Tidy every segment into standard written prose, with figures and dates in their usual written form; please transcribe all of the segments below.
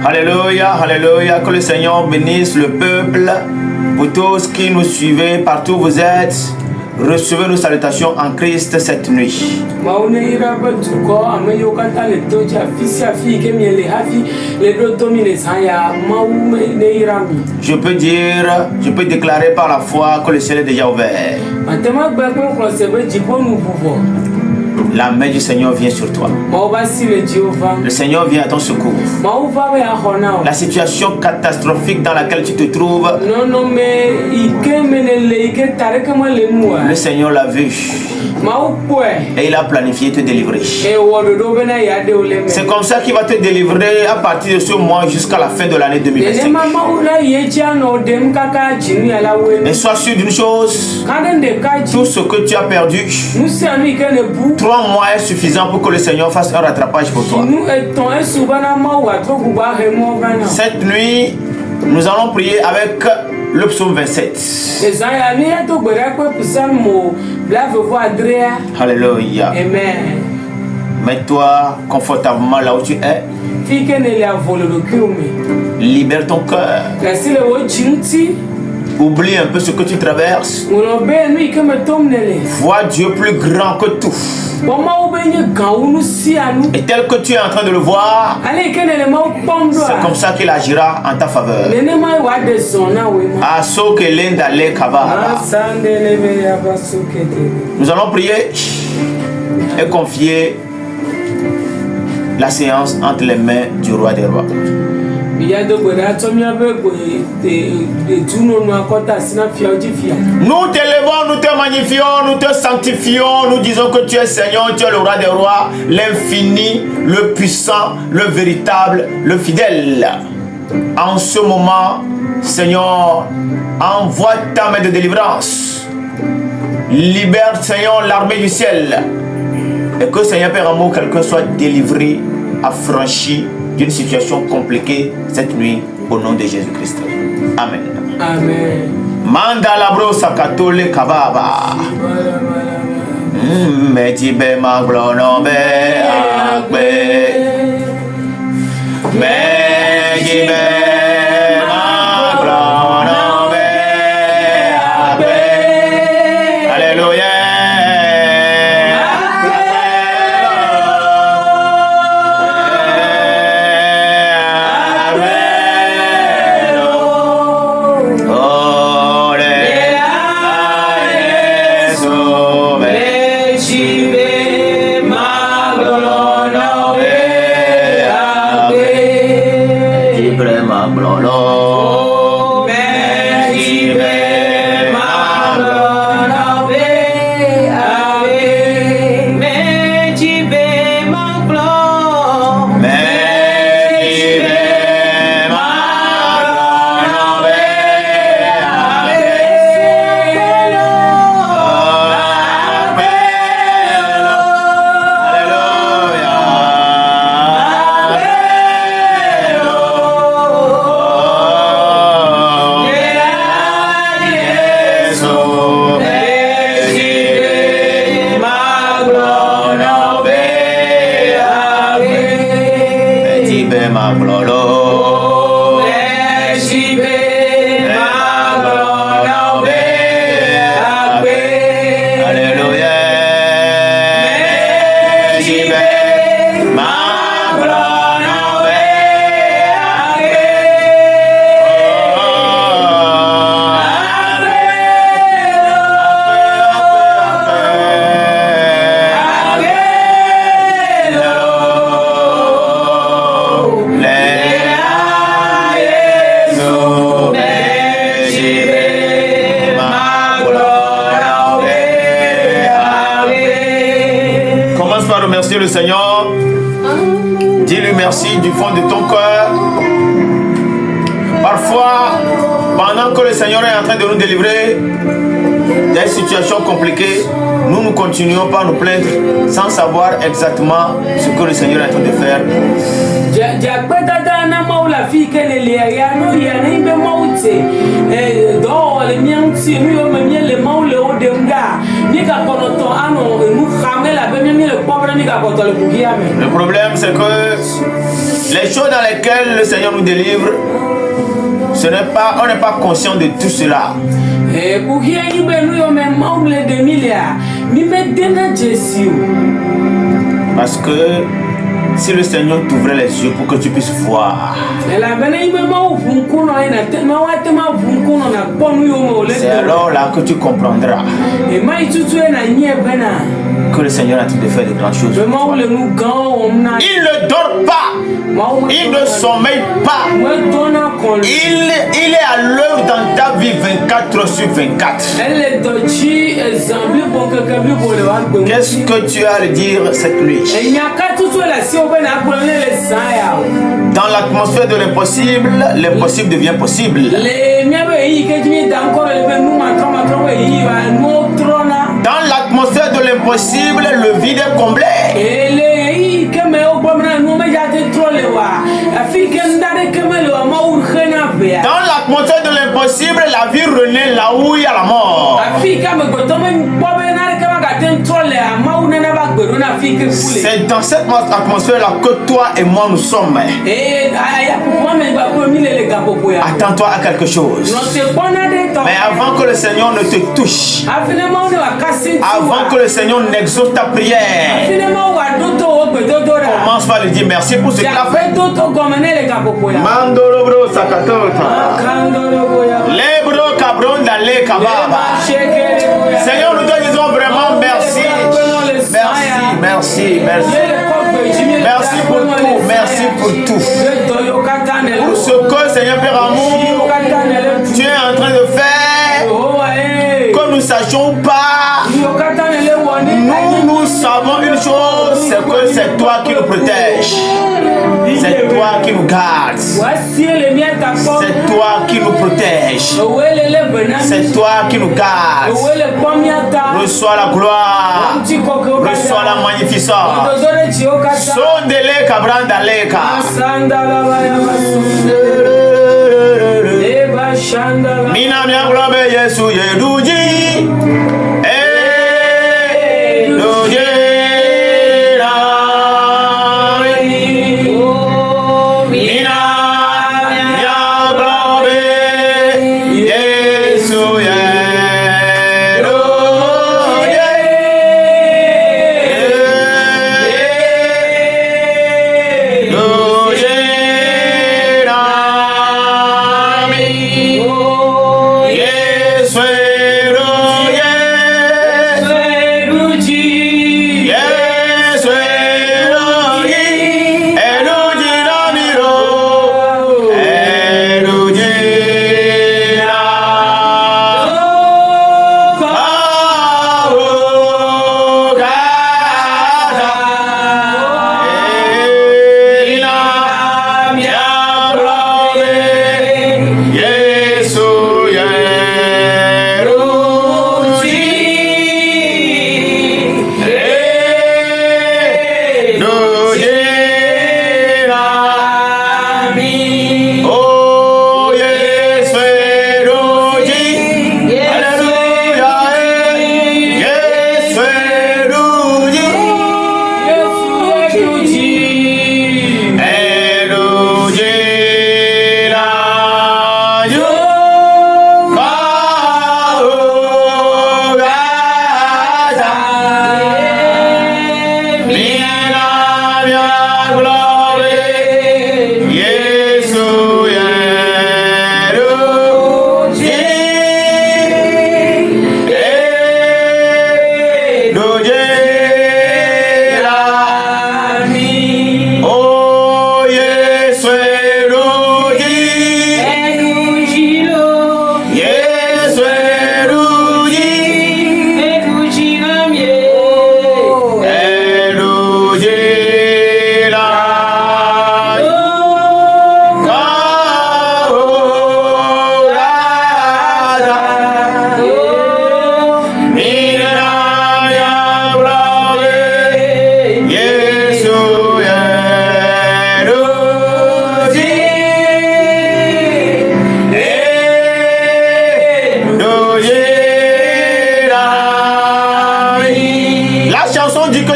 Alléluia, alléluia, que le Seigneur bénisse le peuple. Vous tous qui nous suivez, partout où vous êtes, recevez nos salutations en Christ cette nuit. Je peux déclarer par la foi que le ciel est déjà ouvert. La main du Seigneur vient sur toi. Le Seigneur vient à ton secours. La situation catastrophique dans laquelle tu te trouves, le Seigneur l'a vu. Et il a planifié te délivrer. C'est comme ça qu'il va te délivrer à partir de ce mois jusqu'à la fin de l'année 2025. Mais sois sûr d'une chose, tout ce que tu as perdu, 3 mois est suffisant pour que le Seigneur fasse un rattrapage pour toi. Cette nuit, nous allons prier avec le psaume 27. Alléluia. Amen. Mets-toi confortablement là où tu es. Libère ton cœur. Oublie un peu ce que tu traverses. Vois Dieu plus grand que tout. Et tel que tu es en train de le voir, c'est comme ça qu'il agira en ta faveur. Nous allons prier et confier la séance entre les mains du roi des rois. Nous t'élevons, nous te magnifions, nous te sanctifions, nous disons que tu es Seigneur, tu es le roi des rois, l'infini, le puissant, le véritable, le fidèle. En ce moment, Seigneur, envoie ta main de délivrance. Libère, Seigneur, l'armée du ciel. Et que, Seigneur, Père amour, quelqu'un soit délivré, affranchi d'une situation compliquée cette nuit au nom de Jésus-Christ. Amen. Amen. Manda brosa katole kababa. Mejibe maglonobe akbe. Mejibe maglonobe akbe. Alléluia. Le Seigneur, dis-lui merci du fond de ton cœur. Parfois, pendant que le Seigneur est en train de nous délivrer des situations compliquées, nous continuons par nous plaindre sans savoir exactement ce que le Seigneur est en train de faire. Le problème, c'est que Les choses dans lesquelles le Seigneur nous délivre, on n'est pas conscient de tout cela. Parce que si le Seigneur t'ouvrait les yeux pour que tu puisses voir, c'est alors là que tu comprendras que le Seigneur a tout de faire de grandes choses. Il ne dort pas, il ne sommeille pas, il est à l'œuvre dans ta vie 24 sur 24. Qu'est-ce que tu as à dire cette nuit? Dans l'atmosphère de l'impossible, l'impossible devient possible. Dans l'atmosphère de l'impossible, le vide est comblé. Dans l'atmosphère de l'impossible, la vie renaît là où il y a la mort. C'est dans cette atmosphère-là que toi et moi nous sommes. Attends-toi à quelque chose. Mais avant que le Seigneur ne te touche, avant que le Seigneur n'exauce ta prière, commence par lui dire merci pour ce qu'il a fait. Mandoro sakatota. Lebro cabron d'aller kababa. Seigneur, nous te disons vraiment merci. Merci. Merci pour tout. Merci pour tout. Pour ce que, Seigneur Père Amour, tu es en train de faire, que nous sachions pas. Nous savons une chose, c'est que c'est toi qui nous protège. C'est toi qui nous garde. C'est toi qui nous protège. C'est toi qui nous garde. Reçois la gloire. Reçois la magnificence. Sondele kabrandaleka. Mina mia globe Yesu yeduji.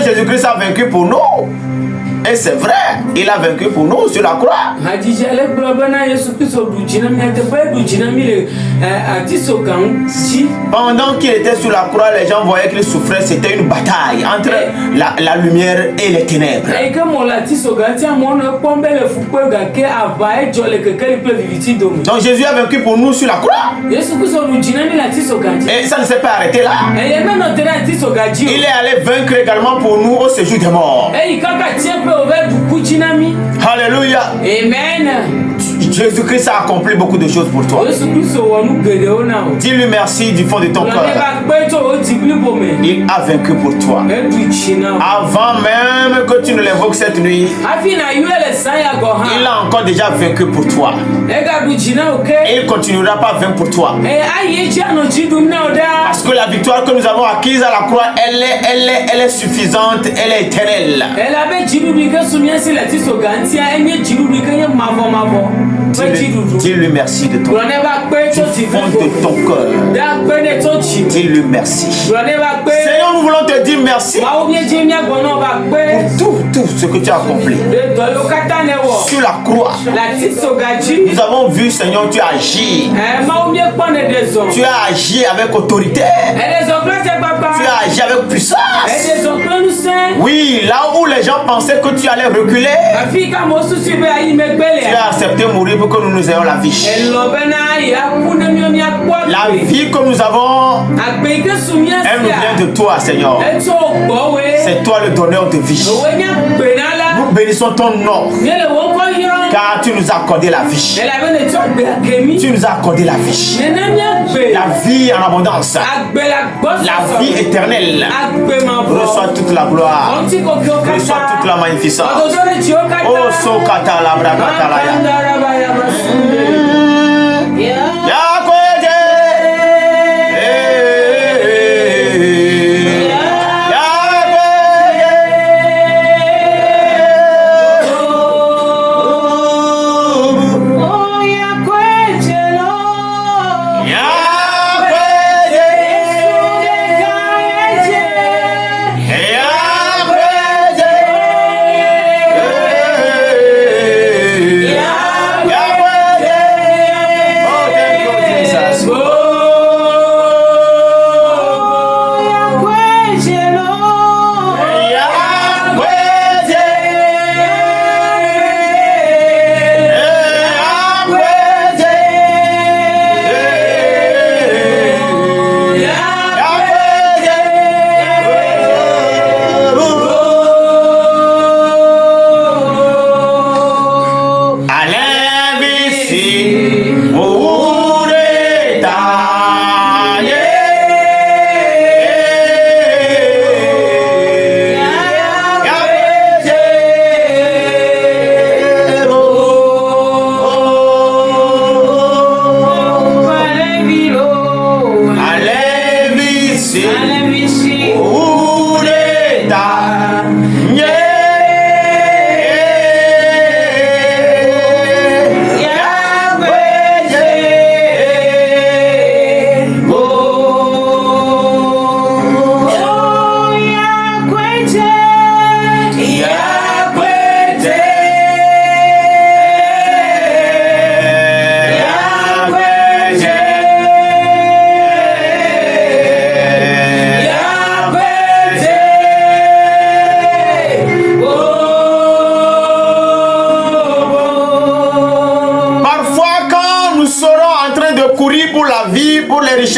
Jésus-Christ a vaincu pour nous. Et c'est vrai. Il a vaincu pour nous sur la croix. Pendant qu'il était sur la croix, les gens voyaient qu'il souffrait. C'était une bataille entre la lumière et les ténèbres. Donc Jésus a vaincu pour nous sur la croix. Et ça ne s'est pas arrêté là. Il est allé vaincre également pour nous au séjour des morts. Alléluia. Amen. Jésus-Christ a accompli beaucoup de choses pour toi. Dis-lui merci du fond de ton cœur. Il a vaincu pour toi. Avant même que tu ne l'évoques cette nuit, il a encore déjà vaincu pour toi. Et il continuera pas à vaincre pour toi. Parce que la victoire que nous avons acquise à la croix, elle est suffisante, elle est éternelle. Dis-lui merci de ton cœur. Du fond de ton cœur. Dis-lui merci. Seigneur, nous voulons te dire merci pour tout ce que tu as accompli. Sur la croix, nous avons vu, Seigneur, tu as agi. Tu as agi avec autorité. Tu as agi avec puissance. Oui, là où les gens pensaient que tu allais reculer, tu as accepté de mourir pour que nous ayons la vie. La vie que nous avons, elle nous vient de toi, Seigneur. C'est toi le donneur de vie. Nous bénissons ton nom, car tu nous as accordé la vie. Tu nous as accordé la vie. La vie en abondance. La vie éternelle. Reçois toute la gloire. Reçois toute la magnificence. Oh, Sokata la Brakatalaya.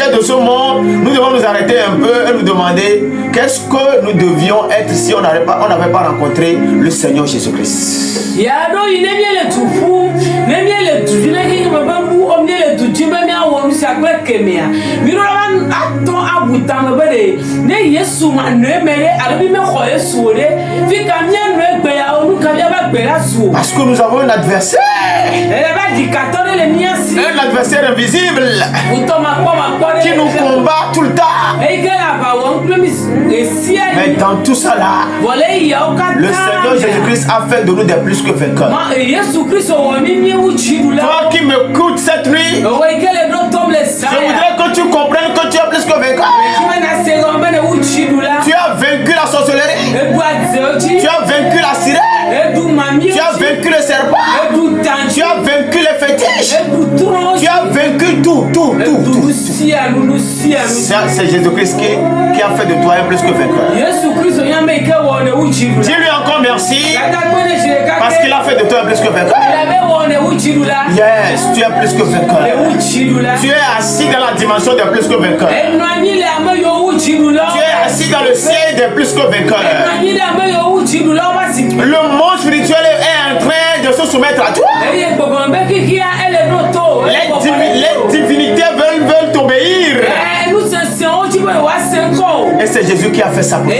De ce monde, nous devons nous arrêter un peu et nous demander qu'est-ce que nous devions être si on n'avait pas rencontré le Seigneur Jésus-Christ. Parce que nous avons un adversaire. Un adversaire invisible qui nous combat tout le temps. Mais dans tout ça là, le Seigneur Jésus-Christ a fait de nous des plus que vainqueurs. Toi qui m'écoutes cette nuit, je voudrais que tu comprennes que tu es plus que vainqueur. Tu as vaincu la sorcellerie. Tu as vaincu la sirène. Tu as pièges. Tu as vaincu tout. C'est Jésus-Christ qui a fait de toi un plus que vainqueur. Dis-lui encore merci parce qu'il a fait de toi un plus que vainqueur. Yes, tu es plus que vainqueur. Tu es assis dans la dimension des plus que vainqueurs. Tu es assis dans le ciel des plus que vainqueurs. Le monde spirituel est en train de se soumettre à toi. Les divinités veulent t'obéir. Et c'est Jésus qui a fait ça pour toi.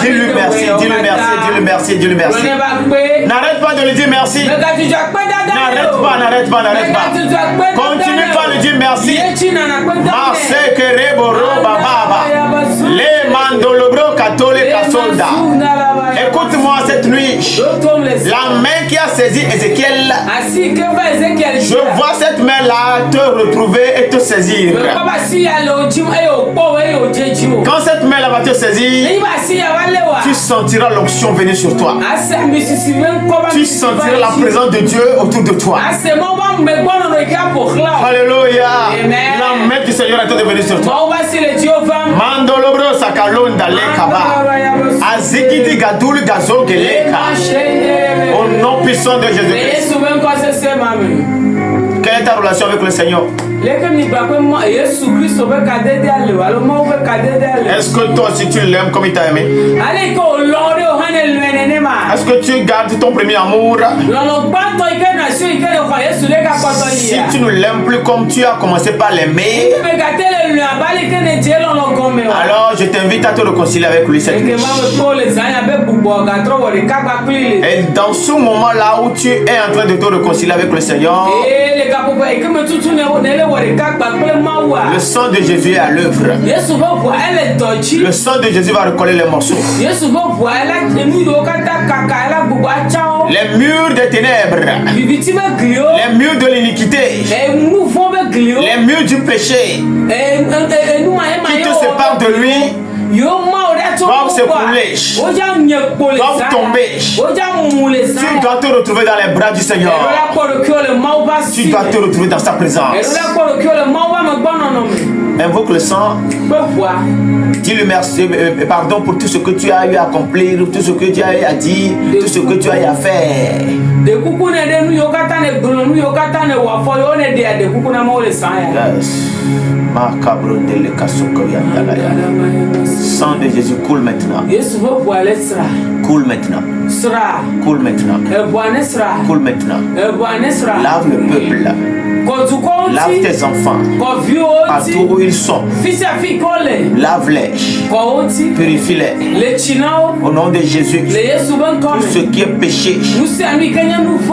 Dis-lui merci, dis-lui merci, dis-lui merci, dis-lui merci. N'arrête pas de lui dire merci. N'arrête pas. Continue pas de lui dire merci. Les mandolobro katole kasolda. Écoute-moi cette nuit. La main qui a saisi Ézéchiel. Je vois cette main-là te retrouver et te saisir. Quand cette main-là va te saisir, tu sentiras l'onction venir sur toi. Tu sentiras la présence de Dieu autour de toi. Alléluia. La main du Seigneur est venue sur toi. Mandolobro sakalonda lekaba. Azikiti gadul gazo geleka. Au nom puissant de Jésus-Christ. Quelle est ta relation avec le Seigneur? Est-ce que toi aussi tu l'aimes comme il t'a aimé? Est-ce que tu gardes ton premier amour? Si tu ne l'aimes plus comme tu as commencé par l'aimer, alors je t'invite à te réconcilier avec lui cette nuit. Et dans ce moment-là où tu es en train de te réconcilier avec le Seigneur, le sang de Jésus est à l'œuvre. Le sang de Jésus va recoller les morceaux. Les murs des ténèbres, les murs de l'iniquité, les murs du péché qui te séparent de lui doivent s'écrouler, doivent tomber. Tu dois te retrouver dans les bras du Seigneur. Tu dois te retrouver dans sa présence. Invoque le sang. Dis-lui merci, pardon pour tout ce que tu as eu à accomplir, tout ce que tu as eu à dire, tout ce que tu as eu à faire. Sang de Jésus coule maintenant. Coule maintenant. Coule maintenant. Coule maintenant. Lave le peuple. Lave tes enfants. Partout où ils sont. Lave-les. Purifie-les. Au nom de Jésus. Tout ce qui est péché.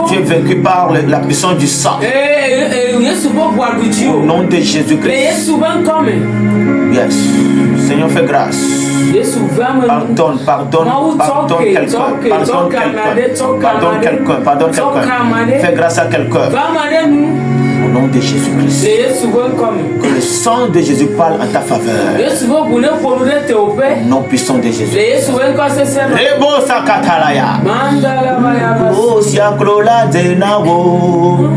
Tu es vaincu par la puissance du sang. Au nom de Jésus-Christ. Yes. Seigneur, fais grâce. Pardonne quelqu'un. Fais grâce à quelqu'un. Au nom de Jésus-Christ. Que le sang de Jésus parle en ta faveur. Au nom puissant de Jésus. Rebo sakatalaya. Oh, siaklola zenawo.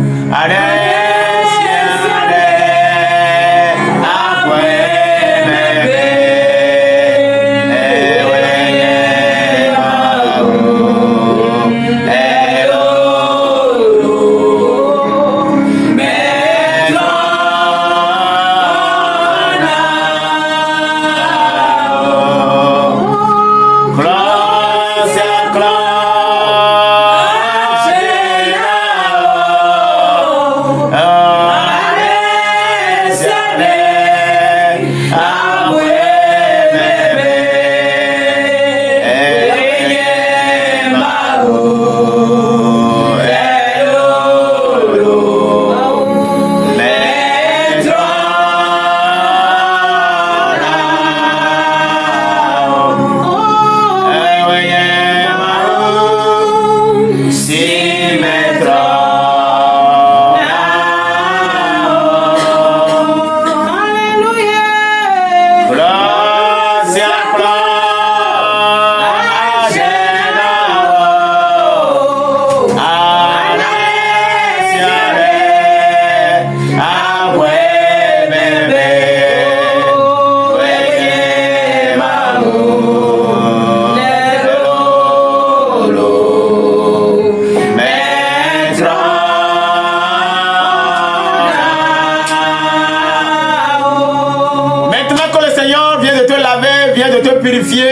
purifié,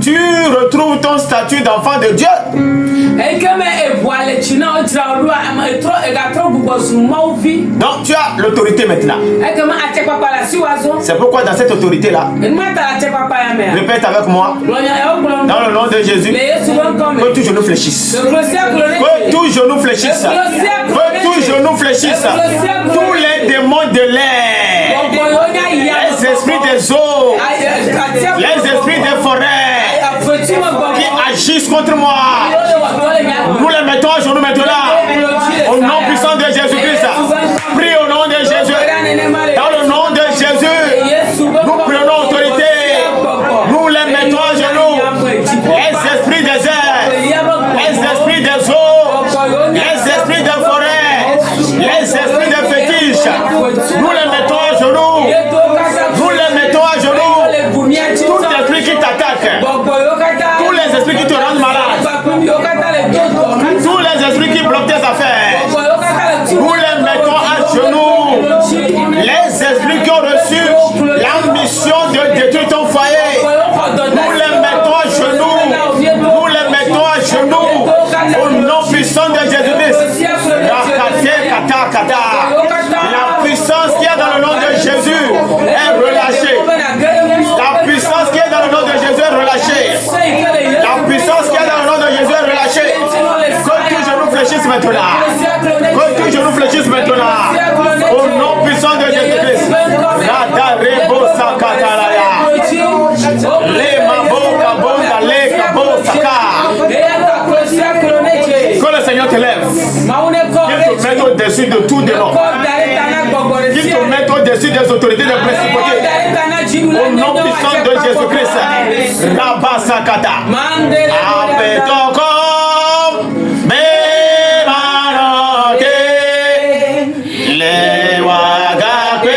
tu retrouves ton statut d'enfant de Dieu. Donc tu as l'autorité maintenant. C'est pourquoi dans cette autorité-là, répète avec moi, dans le nom de Jésus, que tout genou fléchisse. Que tout genou fléchisse. Que tout genou fléchisse. Tous les démons de l'air, les esprits des eaux, les esprits des forêts qui agissent contre moi, nous les mettons à genoux maintenant. Au nom puissant de Jésus-Christ. Prie au nom de Jésus. Dans le nom de Jésus, nous prenons autorité. Nous les mettons à genoux. Les esprits des airs, les esprits des eaux, les esprits des forêts, les esprits des fétiches, nous les mettons à genoux. Nous les mettons à genoux. Tout esprit qui t'attaque, tous les esprits qui te rendent malade, tous les esprits qui bloquent tes affaires, nous les mettons à genoux. Les esprits qui ont reçu la mission de détruire ton foyer, nous les mettons à genoux. Nous les mettons à genoux. Au nom puissant de Jésus-Christ. La puissance qui est dans le nom de Jésus est relâchée. La puissance qui est dans le nom de Jésus est relâchée. La puissance qui est dans le nom de Jésus est relâchée. Que tout genou fléchisse maintenant. Que tout genou fléchisse maintenant. Au nom puissant de Jésus-Christ. Que le Seigneur te lève. Qu'il te mette au-dessus de tout démon. Qu'il te mette au-dessus des autorités de principauté. Au nom puissant de Jésus-Christ. Rabasakata. Apetokom. Memanote. Le wagape.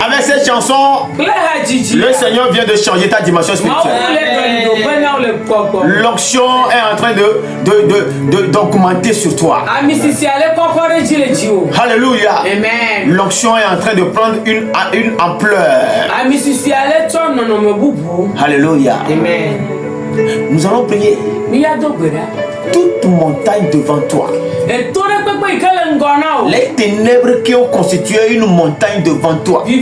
Avec cette chanson, le Seigneur vient de changer ta dimension spirituelle. L'onction est en train d'augmenter sur toi. Alléluia. Amen. L'onction est en train de prendre une ampleur. Alléluia. Amen. Nous allons prier. Toute montagne devant toi. Les ténèbres qui ont constitué une montagne devant toi et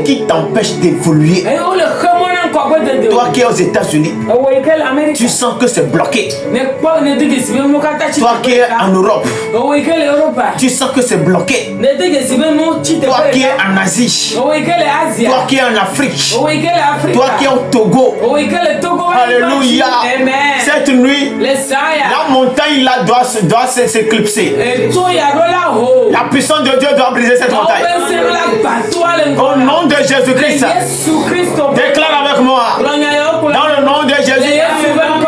qui t'empêchent d'évoluer. Toi qui es aux États-Unis, tu sens que c'est bloqué. Toi qui es en Europe, tu sens que c'est bloqué. Toi qui es en Asie, toi qui es en Afrique, toi qui es au Togo. Alléluia. Cette nuit, la montagne là doit s'éclipser. La puissance de Dieu doit briser cette montagne. Au nom de Jésus-Christ, déclare avec moi. Dans le nom de Jésus,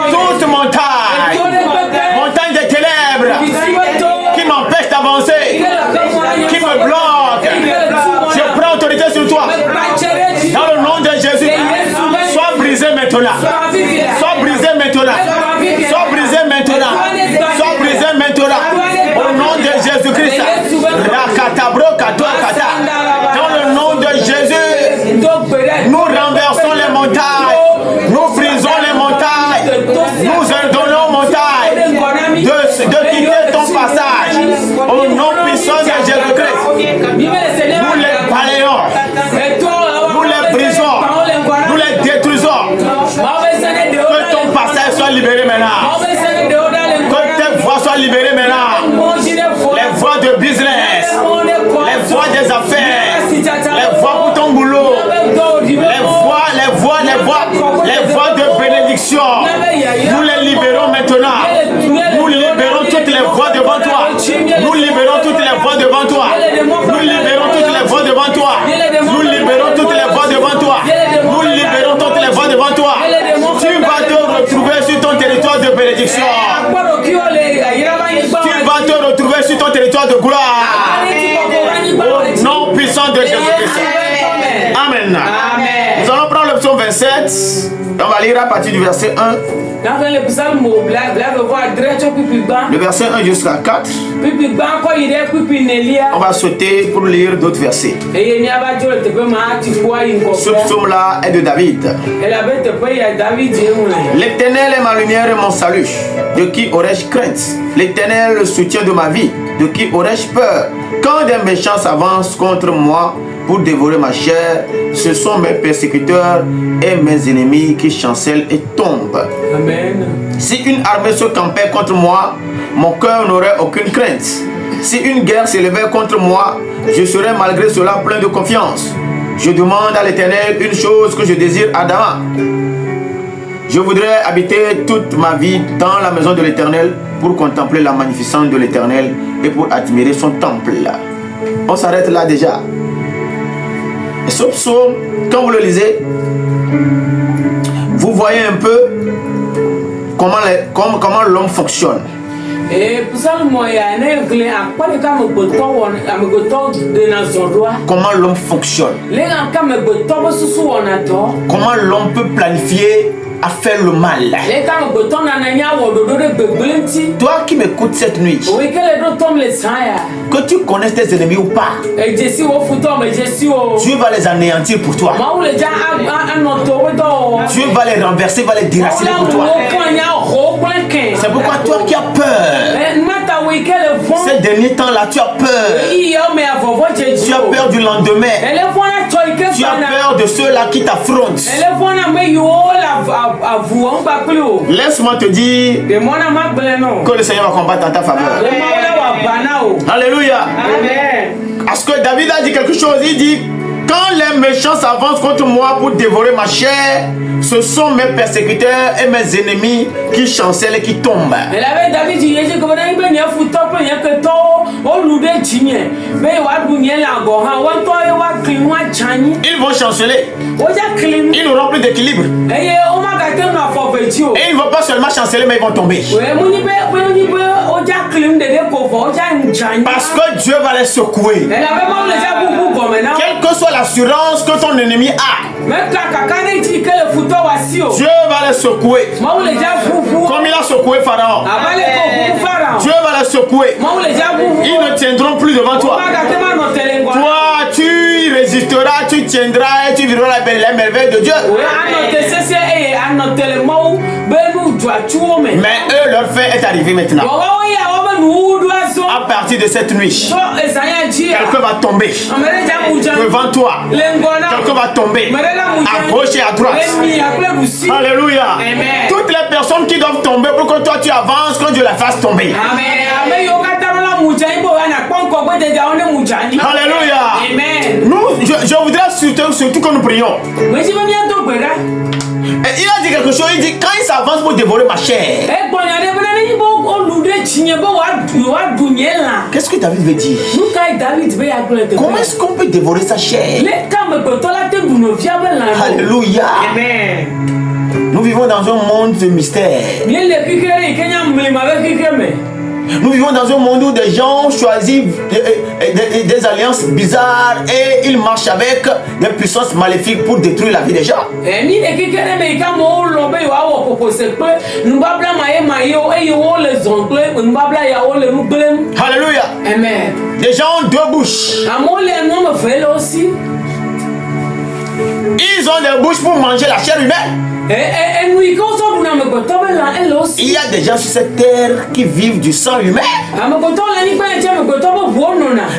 toute montagne des ténèbres qui m'empêche d'avancer, qui me bloque, je prends autorité sur toi. Dans le nom de Jésus, sois brisé maintenant. Sois brisé maintenant. Sois brisé maintenant. Sois brisé maintenant. Au nom de Jésus-Christ. Dans le nom de Jésus, nous renversons les montagnes. Nous brisons les montagnes. Nous ordonnons aux montagnes de quitter ton passage. Au nom puissant de Jésus-Christ. Nous les balayons. Nous les brisons. Nous les détruisons. Que ton passage soit libéré maintenant. Que tes voies soient libérées maintenant. Les voies de business. Les voies des affaires. Les voies pour ton boulot. Les voies de bénédiction. Nous les libérons maintenant. Nous libérons toutes les voies devant toi. Nous libérons toutes les voies devant toi. Nous libérons toutes les voies devant toi. Nous libérons toutes les voies devant toi. Nous libérons toutes les voies devant toi. Tu vas te retrouver sur ton territoire de bénédiction. Tu vas te retrouver sur ton territoire de gloire. Au nom puissant de Jésus-Christ. Amen. Nous allons prendre le psaume 27. On va lire à partir du verset 1. Le verset 1 jusqu'à 4. On va sauter pour lire d'autres versets. Ce psaume-là est de David. L'Éternel est ma lumière et mon salut. De qui aurais-je crainte? L'Éternel est le soutien de ma vie. De qui aurais-je peur? Quand des méchants s'avancent contre moi pour dévorer ma chair, ce sont mes persécuteurs et mes ennemis qui chancellent et tombent. Amen. Si une armée se campait contre moi, mon cœur n'aurait aucune crainte. Si une guerre s'élevait contre moi, je serais malgré cela plein de confiance. Je demande à l'Éternel une chose que je désire ardemment. Je voudrais habiter toute ma vie dans la maison de l'Éternel pour contempler la magnificence de l'Éternel et pour admirer son temple. On s'arrête là déjà. Et ce psaume, quand vous le lisez, vous voyez un peu comment l'homme fonctionne. Comment l'homme fonctionne. Comment l'homme peut planifier à faire le mal. Toi qui m'écoutes cette nuit, que tu connaisses tes ennemis ou pas, Dieu va les anéantir pour toi. Dieu va les renverser, va les déraciner pour toi. C'est pourquoi toi qui as peur, ces derniers temps-là, tu as peur. Tu as peur du lendemain. Tu as peur de ceux-là qui t'affrontent. Laisse-moi te dire que le Seigneur va combattre en ta faveur. Alléluia. Parce que David a dit quelque chose. Il dit: quand les méchants s'avancent contre moi pour dévorer ma chair, ce sont mes persécuteurs et mes ennemis qui chancellent et qui tombent. Ils vont chanceler. Ils n'auront plus d'équilibre. Et ils ne vont pas seulement chanceler, mais ils vont tomber. Parce que Dieu va les secouer. Quelle que soit l'assurance que ton ennemi a, les secouer. Comme il a secoué Pharaon. Dieu va les secouer. Ils ne tiendront plus devant toi. Toi, tu résisteras, tu tiendras et tu vivras la merveille de Dieu. Mais eux, leur fin est arrivé maintenant. À partir de cette nuit, quelqu'un va tomber devant toi. Quelqu'un va tomber à gauche et à droite. Alléluia. Toutes les personnes qui doivent tomber pour que toi tu avances, que Dieu la fasse tomber. Alléluia. Je voudrais surtout que nous prions. Et il a dit quelque chose, il dit quand il s'avance pour dévorer ma chair. Qu'est-ce que David veut dire? Comment est-ce qu'on peut dévorer sa chair? Alléluia. Nous vivons dans un monde de mystère. Nous vivons dans un monde où des gens choisissent des alliances bizarres et ils marchent avec des puissances maléfiques pour détruire la vie des gens. Alléluia. Des gens ont deux bouches. Ils ont des bouches pour manger la chair humaine. Il y a des gens sur cette terre qui vivent du sang humain.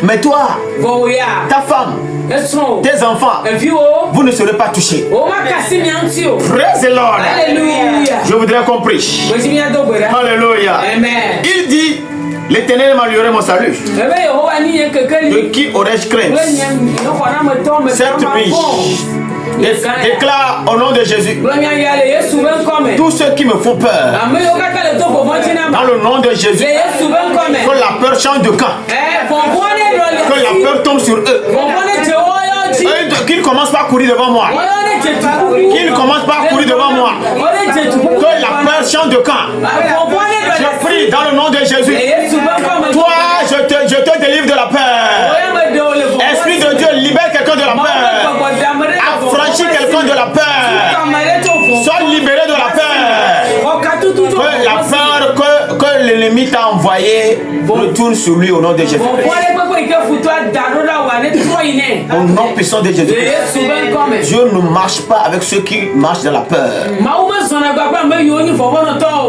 Mais toi, ta femme, tes enfants, vous ne serez pas touchés. Praise the Lord. Je voudrais qu'on prie. Alléluia. Il dit: l'Éternel m'allurait mon salut. De qui aurais-je crainte? Cette nuit, déclare au nom de Jésus: tous ceux qui me font peur, dans le nom de Jésus, que la peur change de camp, que la peur tombe sur eux, qu'ils ne commencent pas à courir devant moi, qu'ils ne commencent pas à courir devant moi, que la peur change de camp. Je prie dans le nom de Jésus. Toi, je te délivre de la peur. Esprit de Dieu, libère quelqu'un de la peur. Affranchis quelqu'un de la peur. Sois libéré de la peur. Que la peur que l'ennemi t'a envoyé retourne sur lui au nom de Jésus. Au nom puissant de Jésus. Dieu ne marche pas avec ceux qui marchent dans la peur.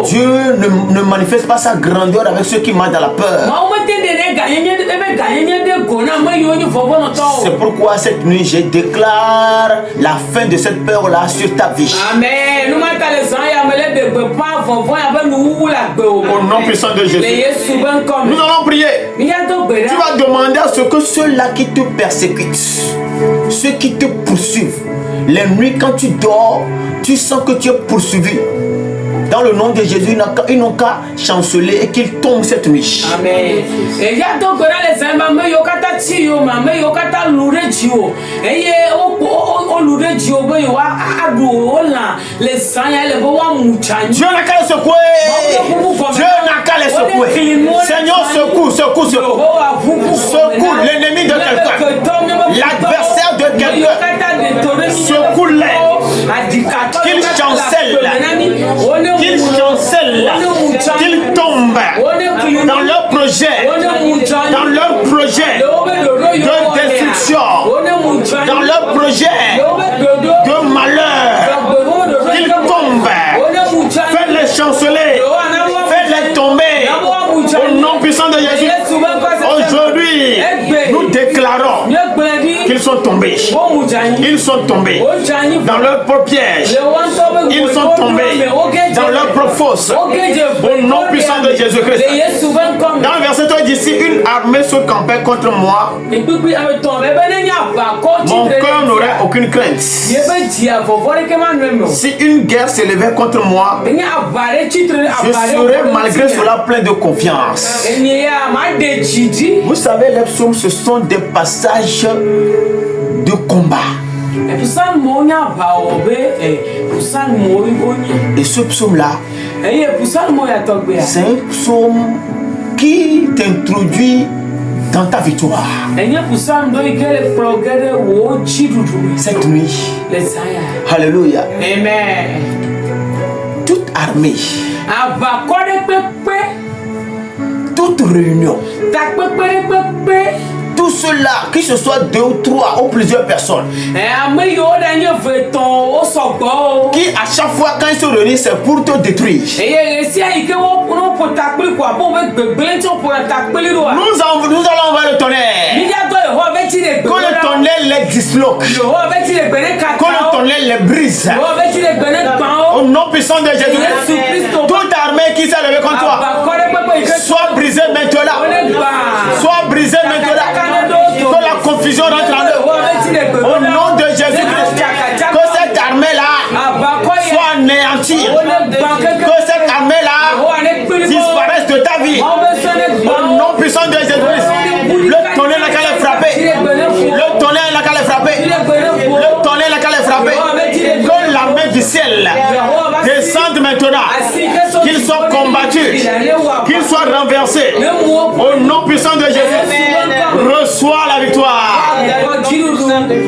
Dieu ne manifeste pas sa grandeur avec ceux qui marchent dans la peur. C'est pourquoi cette nuit je déclare la fin de cette peur-là sur ta vie. Amen. Au nom puissant de Jésus. Nous allons prier. Tu vas demander à ce que ceux-là qui te persécutent, ceux qui te poursuivent, les nuits quand tu dors, tu sens que tu es poursuivi. Dans le nom de Jésus, ils n'ont qu'à chanceler et qu'ils tombent cette nuit. Amen. Dieu n'a qu'à les secouer. Dieu n'a qu'à les secouer. Seigneur, secoue, secoue, secoue. Secoue l'ennemi de quelqu'un, l'adversaire de quelqu'un. Secoue-les. Qu'il chancelle, qu'ils chancellent, qu'ils tombent dans leur projet, de destruction, dans leur projet de malheur, qu'ils tombent. Faites-les chanceler, faites-les tomber au nom puissant de Jésus. Aujourd'hui, nous déclarons qu'ils sont tombés. Ils sont tombés dans leur propre piège. Ils sont tombés dans leur propre fosse. Au nom puissant de Jésus-Christ. Dans le verset 3, d'ici une armée se campait contre moi. Mon cœur n'aurait aucune crainte. Si une guerre s'élevait contre moi, je serais malgré cela plein de confiance. Vous savez, les psaumes, ce sont des passages de combat. Et ce psaume-là, c'est un psaume qui t'introduit dans ta victoire. Cette nuit. Alléluia. Amen. armée, toute réunion, tout cela, que ce soit 2 ou 3 ou plusieurs personnes, qui à chaque fois quand ils se réunissent, c'est pour te détruire. Nous allons envoyer le tonnerre. Quand le tonnerre les disloque, quand le tonnerre les brise, au nom puissant de Jésus-Christ, toute armée qui s'est levée contre toi, soit brisée maintenant, soit brisée maintenant. Que la confusion rentre en eux. Au nom de Jésus-Christ, que cette armée-là soit anéantie. Que cette armée-là disparaisse de ta vie. Au nom puissant de Jésus-Christ, le tonnerre n'a qu'à les frapper. Le tonnerre n'a qu'à les frapper. Le tonnerre n'a qu'à les frapper. Que l'armée du ciel descende maintenant. Qu'ils soient combattus. Qu'ils soient renversés. Au nom puissant de Jésus, reçois la victoire.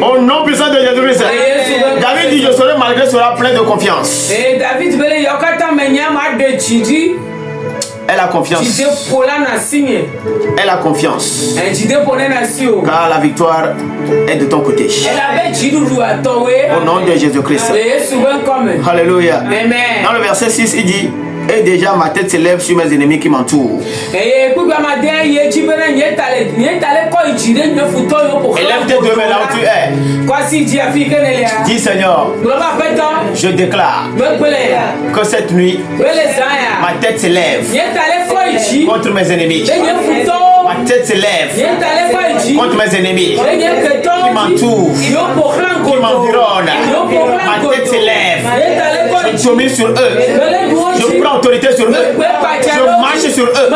Au nom puissant de Jésus-Christ. David dit, je serai malgré cela plein de confiance. Elle a confiance. Elle a confiance. Car la victoire est de ton côté. Au nom de Jésus-Christ. Alléluia. Dans le verset 6, il dit, et déjà ma tête s'élève sur mes ennemis qui m'entourent. Élève tes deux mains là où tu es. Dis Seigneur, je déclare que cette nuit, ma tête s'élève contre mes ennemis. Ma tête s'élève contre mes ennemis qui m'entourent, qui m'environnent. Ma tête s'élève. Je domine sur eux. Je prends autorité sur eux. Je marche sur eux.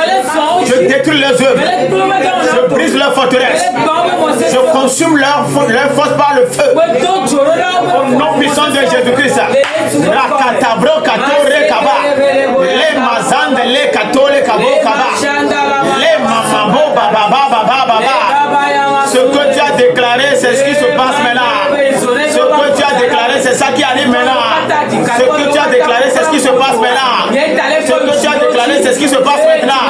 Je détruis leurs œuvres. Je brise leurs forteresses. Je consume leur force par le feu. Au nom puissant de Jésus-Christ. Rakatabro katore kaba. Les mazandes les katole kabo kaba. Les mamabo baba baba baba. Ce que tu as déclaré, c'est ce qui se passe maintenant. Ce que tu as déclaré, c'est ça qui arrive maintenant. Ce que tu as déclaré, c'est ce qui se passe maintenant. Ce que tu as déclaré, c'est ce qui se passe maintenant.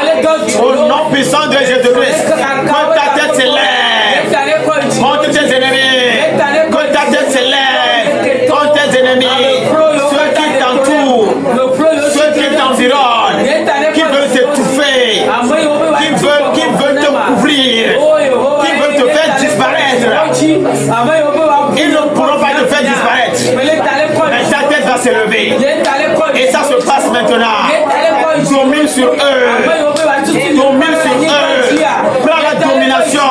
Au nom puissant de Jésus-Christ, que ta tête s'élève contre tes ennemis. Que ta tête s'élève contre tes ennemis. Ceux qui t'entourent, ceux qui t'environnent, qui veulent t'étouffer, qui veulent te couvrir, qui veulent te faire disparaître. Ils ne pourront pas te faire disparaître. Mais ta tête va s'élever. Et ça se passe maintenant. Domine sur eux. Domine sur eux. Prends la domination.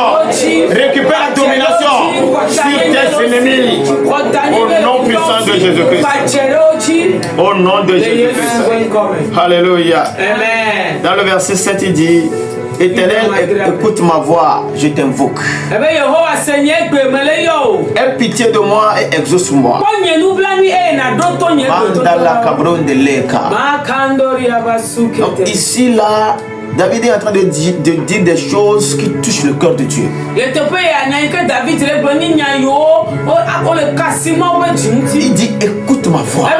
Récupère la domination sur tes ennemis. Au nom puissant de Jésus-Christ. Au nom de Jésus-Christ. Alléluia. Amen. Dans le verset 7, il dit, Éternel, écoute ma voix, je t'invoque. Aie pitié de moi et exauce-moi. Donc ici, là, David est en train de dire des choses qui touchent le cœur de Dieu. Il dit, écoute ma voix.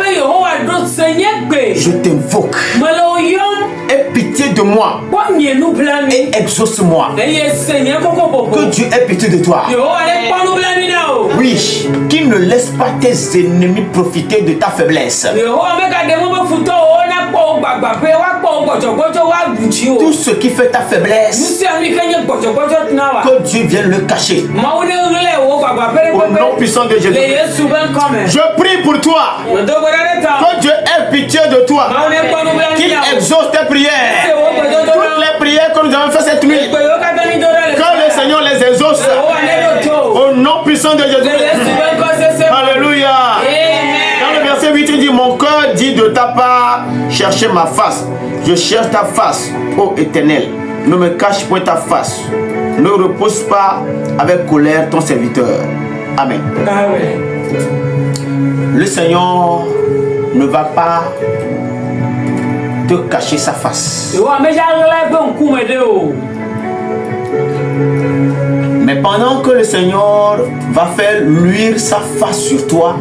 Je t'invoque. Aie pitié de moi et exauce-moi. Que Dieu ait pitié de toi. Oui, qu'il ne laisse pas tes ennemis profiter de ta faiblesse. Tout ce qui fait ta faiblesse, que Dieu vienne le cacher. Au nom puissant de Jésus. Je prie pour toi. Que Dieu ait pitié de toi. Qu'il exauce tes prières. Toutes les prières que nous avons faites cette nuit, que le Seigneur les exauce. Au nom puissant de Jésus. Alléluia. Dans le verset 8, il dit, mon cœur dit de ta part, cherchez ma face. Je cherche ta face, ô Éternel. Ne me cache point ta face. Ne repose pas avec colère ton serviteur. Amen. Amen. Le Seigneur ne va pas te cacher sa face. Mais pendant que le Seigneur va faire luire sa face sur toi,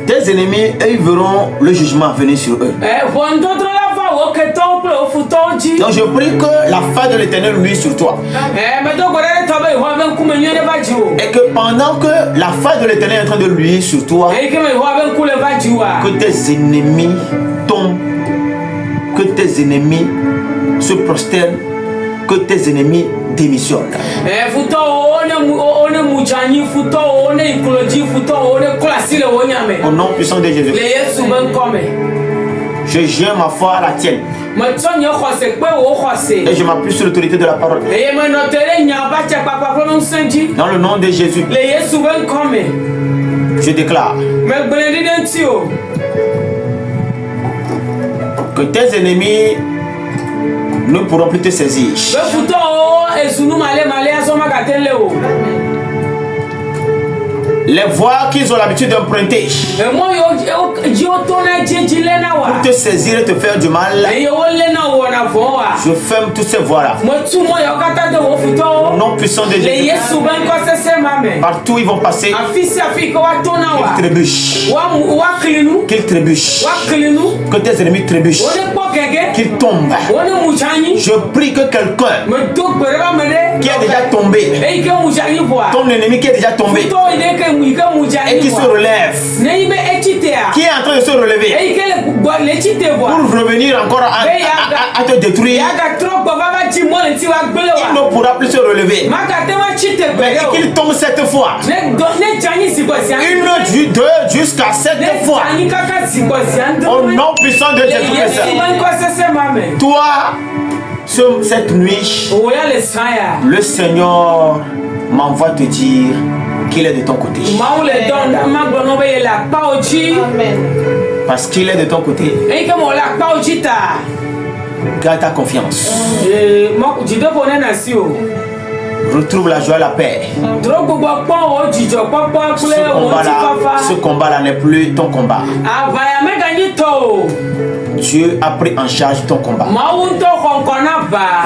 tes tes ennemis, ils verront le jugement venir sur eux. Donc je prie que la face de l'Éternel luise sur toi. Et que pendant que la face de l'Éternel est en train de luire sur toi, que tes ennemis tombent, que tes ennemis se prosternent, que tes ennemis démissionnent. Au nom puissant de Jésus, je joins ma foi à la tienne. Et je m'appuie sur l'autorité de la parole. Dans le nom de Jésus, je déclare que tes ennemis ne pourront plus te saisir. Les voies qu'ils ont l'habitude d'emprunter pour te saisir et te faire du mal, je ferme toutes ces voies-là. Au nom puissant de Jésus, partout ils vont passer, qu'ils trébuchent, que tes ennemis trébuchent, qu'ils tombent. Je prie que quelqu'un qui est déjà tombé, ton ennemi qui est déjà tombé, et qui se relève, qui est en train de se relever pour revenir encore à te détruire, il ne pourra plus se relever. Mais qu'il tombe 7 fois, 1, 2, jusqu'à 7 fois, au nom puissant de Jésus-Christ. Toi, cette nuit, le Seigneur m'envoie te dire qu'il est de ton côté. Parce qu'il est de ton côté. Garde ta confiance. Retrouve la joie et la paix. Ce combat-là n'est plus ton combat. Dieu a pris en charge ton combat.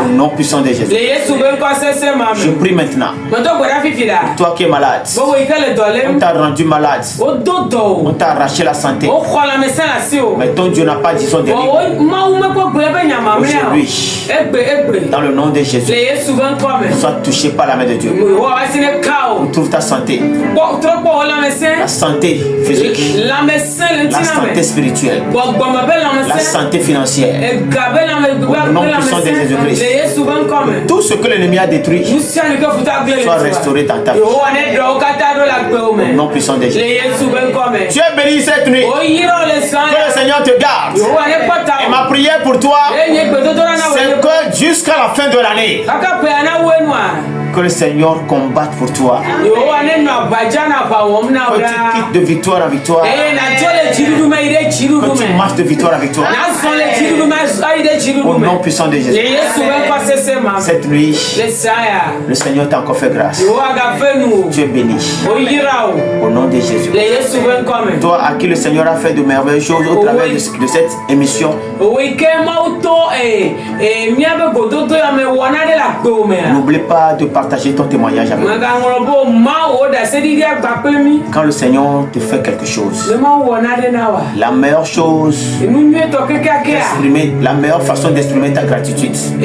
Au nom puissant de Jésus. Je prie maintenant. Toi qui es malade, on t'a rendu malade, on t'a arraché la santé, mais ton Dieu n'a pas dit son dernier. Aujourd'hui, dans le nom de Jésus, sois touché par la main de Dieu. Retrouve ta santé, la santé physique, la santé spirituelle, la santé financière. Au nom puissant de Jésus-Christ, tout ce que l'ennemi a détruit soit restauré dans ta vie. Au nom puissant de Jésus. Tu es béni cette nuit. Que le Seigneur te garde. Et ma prière pour toi, c'est que jusqu'à la fin de l'année, que le Seigneur combatte pour toi. Que tu quittes de victoire en victoire. Que tu marches de victoire en victoire. Au nom puissant de Jésus. Cette nuit, le Seigneur t'a encore fait grâce. Tu es béni. Au nom de Jésus. Toi à qui le Seigneur a fait de merveilleuses choses au travers de cette émission, n'oublie pas de partager ton témoignage avec nous. Quand le Seigneur te fait quelque chose, la meilleure chose, la meilleure façon d'exprimer ta gratitude, c'est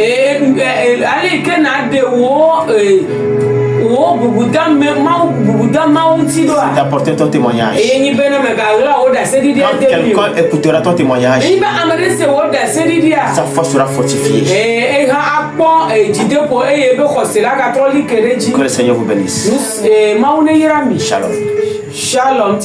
d'apporter ton témoignage. Quand quelqu'un écoutera ton témoignage, sa foi sera fortifiée. Que le Seigneur vous bénisse. Shalom. Shalom.